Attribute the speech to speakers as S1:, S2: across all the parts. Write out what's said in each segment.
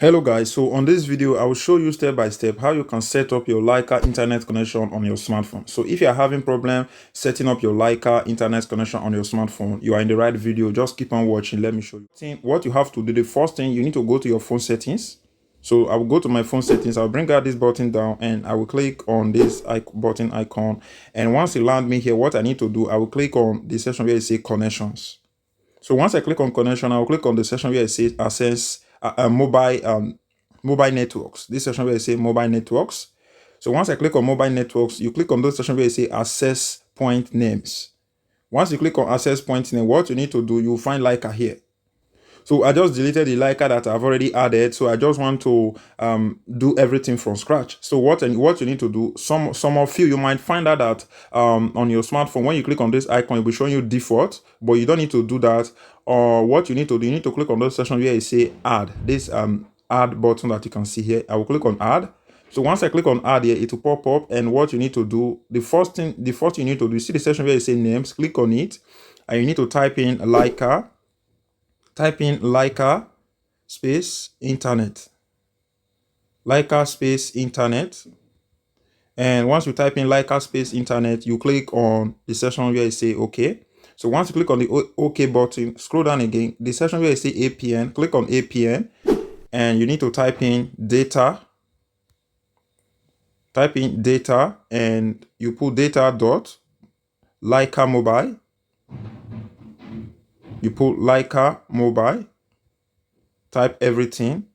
S1: Hello guys, so on this video I will show you step by step how you can set up your Lyca internet connection on your smartphone. So if you are having problem setting up your Lyca internet connection on your smartphone, you are in the right video. Just keep on watching. Let me show you. What you have to do, the first thing, you need to go to your phone settings. So I will go to my phone settings, I'll bring out this button down and I will click on this button icon. And once it land me here, what I need to do, I will click on the section where it says connections. So once I click on connection, I will click on the section where it says access mobile networks. This section where it says mobile networks. So once I click on mobile networks, you click on those section where it says access point names. Once you click on access point name, what you need to do, you'll find Lyca here. So I just deleted the Lyca that I've already added. So I just want to do everything from scratch. So what you need to do, some of you might find out that on your smartphone, when you click on this icon, it will show you default, but you don't need to do that. Or what you need to do, you need to click on those section where it say add. This add button that you can see here. I will click on add. So once I click on add here, it will pop up. And what you need to do, the first thing you need to do, you see the section where it say names, click on it, and you need to type in Lyca. Type in Lyca space internet. Lyca space internet. And once you type in Lyca space internet, you click on the section where it say OK. So once you click on the OK button, scroll down again. The section where it say APN, click on APN. And you need to type in data. Type in data and you put data dot Lycamobile. You put Lycamobile. Type everything.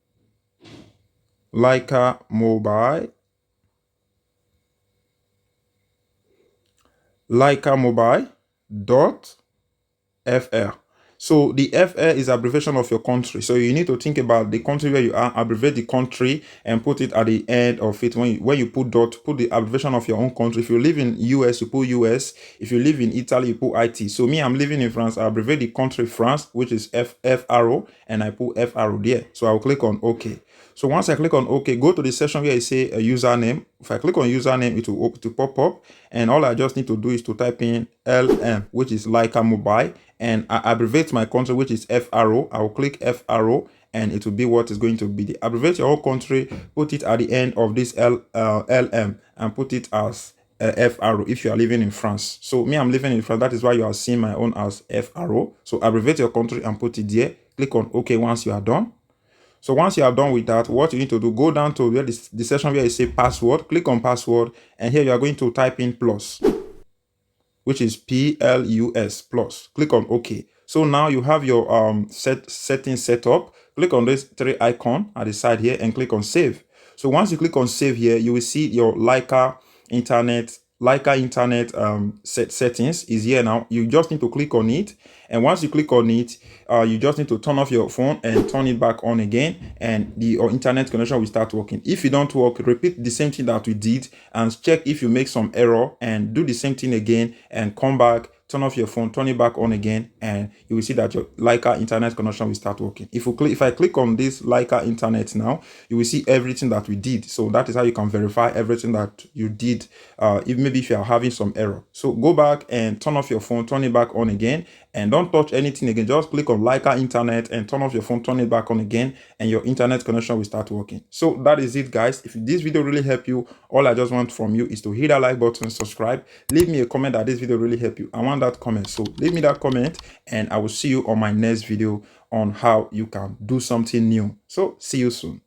S1: Lycamobile. Lycamobile dot FR. So the FR is abbreviation of your country. So you need to think about the country where you are, abbreviate the country and put it at the end of it. When you put dot, put the abbreviation of your own country. If you live in US, you put US. If you live in Italy, you put IT. So me, I'm living in France. I abbreviate the country France, which is FRO, and I put FRO there. So I'll click on OK. So once I click on OK, go to the section where I say a username. If I click on username, it will pop up. And all I just need to do is to type in LM, which is Lycamobile. And I abbreviate my country, which is FRO. I will click FRO and it will be what is going to be. The abbreviate your whole country, put it at the end of this LM and put it as FRO if you are living in France. So me, I'm living in France. That is why you are seeing my own as FRO. So abbreviate your country and put it there. Click on OK once you are done. So once you are done with that, what you need to do, go down to where the section where you say password, click on password, and here you are going to type in plus, which is PLUS plus. Click on OK. So now you have your settings set up. Click on this three icon at the side here and click on save. So once you click on save here, you will see your Lyca internet settings is here now. You just need to click on it, and once you click on it, you just need to turn off your phone and turn it back on again, and your internet connection will start working. If you don't work, repeat the same thing that we did and check if you make some error, and do the same thing again and come back, turn off your phone, turn it back on again, and you will see that your Lyca internet connection will start working. If I click on this Lyca internet now, you will see everything that we did. So that is how you can verify everything that you did, if you are having some error. So go back and turn off your phone, turn it back on again, and don't touch anything again. Just click on Lyca internet and turn off your phone, turn it back on again, and your internet connection will start working. So that is it, guys. If this video really helped you, all I just want from you is to hit that like button, subscribe, leave me a comment that this video really helped you. I want that comment. So leave me that comment and I will see you on my next video on how you can do something new. So see you soon.